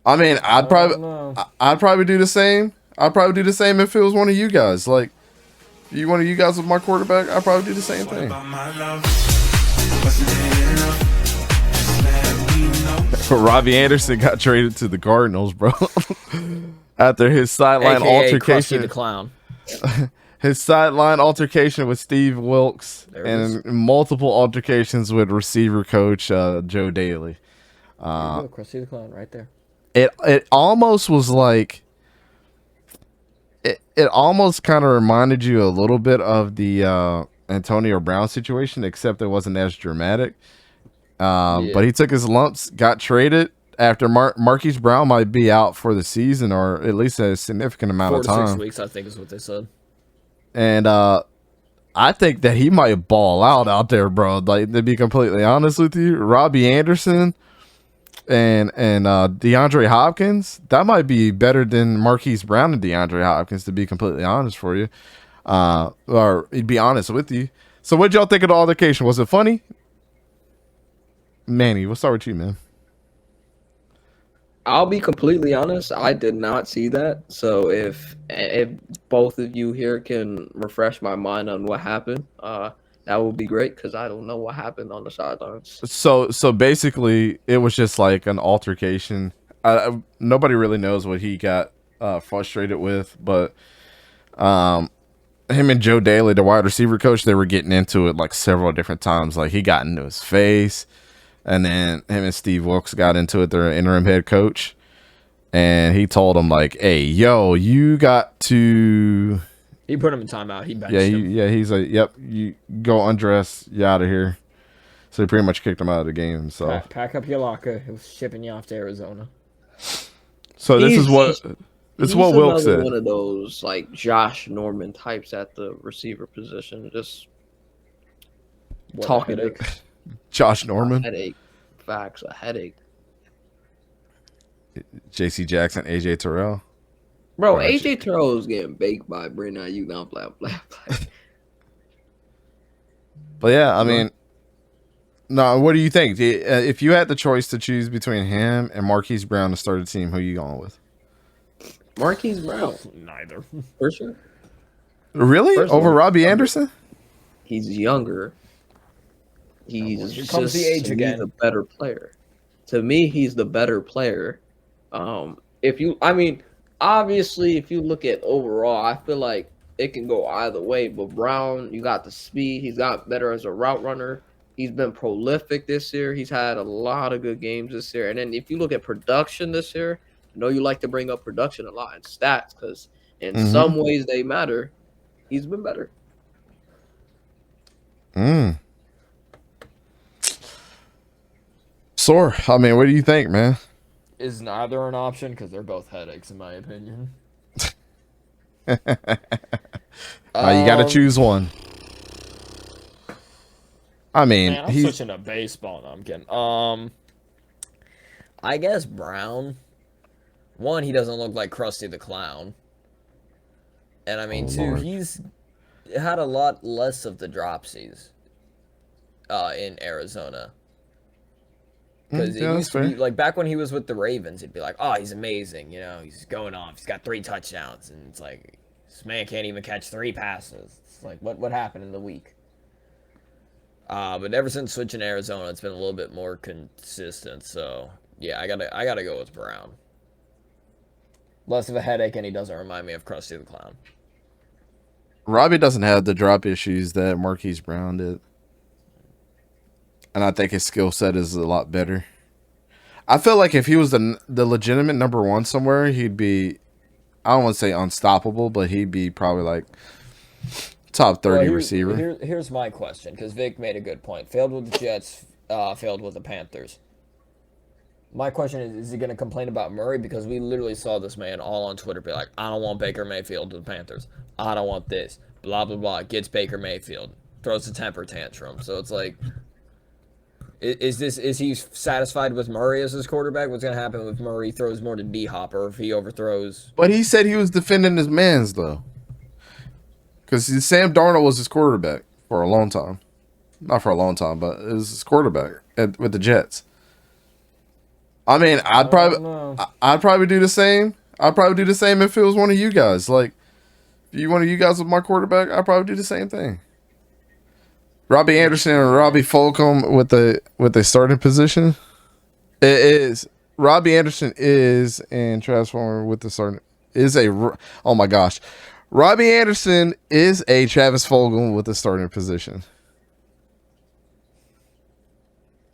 I mean, I don't know. I'd probably do the same. I'd probably do the same if it was one of you guys. Like, you one of you guys was my quarterback, I'd probably do the same What thing. about my love? Wasn't it enough? Just let me know. Robbie Anderson got traded to the Cardinals, bro. After his sideline AKA Krusty the altercation, Clown. his sideline altercation with Steve Wilkes, There it is. and multiple altercations with receiver coach Joe Daly. There you go, Krusty the Clown, right there. It almost was like it almost kind of reminded you a little bit of the Antonio Brown situation, except it wasn't as dramatic. Yeah. But he took his lumps, got traded after Marquise Brown might be out for the season, or at least a significant amount 4 of to 6 time. weeks, I think, is what they said. And I think that he might ball out there, bro. Like, to be completely honest with you, Robbie Anderson and DeAndre Hopkins, that might be better than Marquise Brown and DeAndre Hopkins, to be completely honest for you. Or be honest with you. So what y'all think of the altercation? Was it funny? Manny, we'll start with you, man. I'll be completely honest. I did not see that. So if both of you here can refresh my mind on what happened, that would be great because I don't know what happened on the sidelines. So basically, it was just like an altercation. Nobody really knows what he got frustrated with, but him and Joe Daly, the wide receiver coach, they were getting into it like several different times. Like, he got into his face, and then him and Steve Wilkes got into it, their interim head coach, and he told him like, "Hey, yo, you got to." He put him in timeout. He benched Yeah, him. he's like, "Yep, you go undress, you out of here." So he pretty much kicked him out of the game himself. Pack up your locker. It was shipping you off to Arizona. So this is He's what he's Wilkes another said. one of those like Josh Norman types at the receiver position, just What a talking headache. Josh a Norman, headache. Facts, a headache. J.C. Jackson, A.J. Terrell. Bro, Right. AJ Terrell is getting baked by Brandon Ayuk now. Blah blah blah. But yeah, I mean, no. What do you think? If you had the choice to choose between him and Marquise Brown to start a team, who you going with? Marquise Brown, Neither. for sure. Really? First of Over all, Robbie Anderson? He's younger. He's Well, here comes the just age to me again. the better player. To me, he's the better player. If you, I mean, obviously, if you look at overall, I feel like it can go either way. But Brown, you got the speed. He's got better as a route runner. He's been prolific this year. He's had a lot of good games this year. And then if you look at production this year, I know you like to bring up production a lot and stats because in some ways they matter. He's been better. Mm. Sore. I mean, what do you think, man? Is neither an option because they're both headaches, in my opinion. You got to choose one. I mean, Man, I'm switching to baseball. No, I'm kidding. I guess Brown. One, he doesn't look like Krusty the Clown. And I mean, two, Lord. he's had a lot less of the dropsies in Arizona. Because yeah, it that's used to be fair. like back when he was with the Ravens, it'd be like, oh, he's amazing, you know, he's going off, he's got 3 touchdowns, and it's like this man can't even catch 3 passes. It's like what happened in the week? But ever since switching to Arizona, it's been a little bit more consistent. So yeah, I gotta go with Brown. Less of a headache, and he doesn't remind me of Krusty the Clown. Robbie doesn't have the drop issues that Marquise Brown did. And I think his skill set is a lot better. I feel like if he was the legitimate number one somewhere, he'd be, I don't want to say unstoppable, but he'd be probably like top 30 receiver. Here's my question, because Vic made a good point. Failed with the Jets, failed with the Panthers. My question is he going to complain about Murray? Because we literally saw this man all on Twitter be like, I don't want Baker Mayfield to the Panthers. I don't want this. Blah, blah, blah. Gets Baker Mayfield. Throws a temper tantrum. So it's like, is he satisfied with Murray as his quarterback? What's going to happen if Murray throws more to D-Hop or if he overthrows? But he said he was defending his mans, though. Because Sam Darnold was his quarterback for a long time. Not for a long time, but it was his quarterback with the Jets. I mean, I don't know. I'd probably do the same. I'd probably do the same if it was one of you guys. Like, if you one of you guys was my quarterback, I'd probably do the same thing. Robbie Anderson and Robbie Fulgham with the starting position. It is Robbie Anderson is and Travis Fulgham with the starting is a oh my gosh. Robbie Anderson is a Travis Fulgham with the starting position.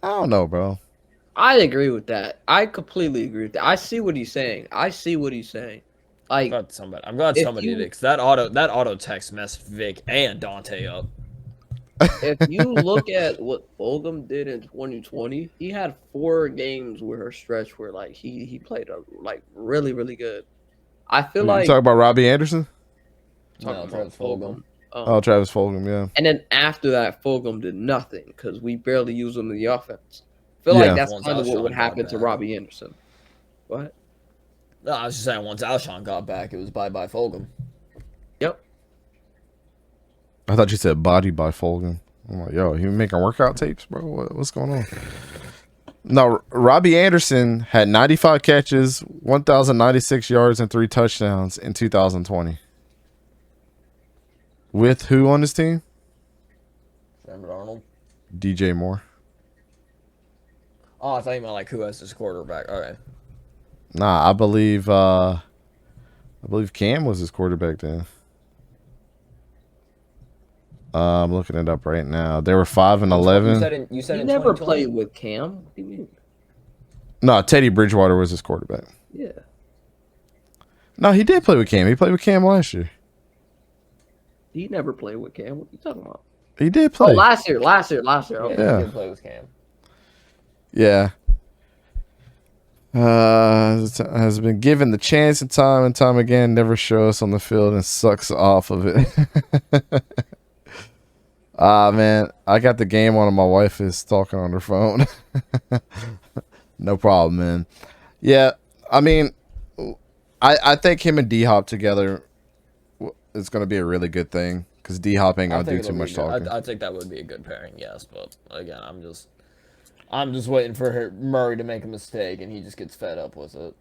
I don't know, bro. I agree with that. I completely agree with that. I see what he's saying. Like, I'm glad if somebody you- did it, 'cause that auto text messed Vic and Dante up. if you look at what Fulgham did in 2020, he had 4 games where a stretch where like he played like really really good. I feel You like talk about Robbie Anderson? No, Travis Fulgham. Oh, Travis Fulgham, yeah. And then after that, Fulgham did nothing because we barely used him in the offense. I feel Yeah. like that's Once kind of what Alshon would got happen to back. Robbie Anderson. What? No, I was just saying once Alshon got back, it was bye Fulgham. Yep. I thought you said body by Fulgham. I'm like, yo, you making workout tapes, bro? What's going on? No, Robbie Anderson had 95 catches, 1,096 yards, and 3 touchdowns in 2020. With who on his team? Sam Darnold. DJ Moore. Oh, I thought you meant like who has his quarterback. Okay. Nah, I believe Cam was his quarterback then. I'm looking it up right now. They were 5-11. You said He in never 2020? played with Cam. What do you mean? No, Teddy Bridgewater was his quarterback. Yeah. No, he did play with Cam. He played with Cam last year. He never played with Cam. What are you talking about? He did Oh, play. last year. Yeah, Okay. Yeah. he did play with Cam. Yeah. Has been given the chance and time again, never shows on the field and sucks off of it. Man, I got the game on and my wife is talking on her phone. No problem, man. Yeah, I mean, I think him and D-Hop together is going to be a really good thing because D-Hop ain't going to do too much talking. I think that would be a good pairing, yes. But again, I'm just waiting for Murray to make a mistake and he just gets fed up with it.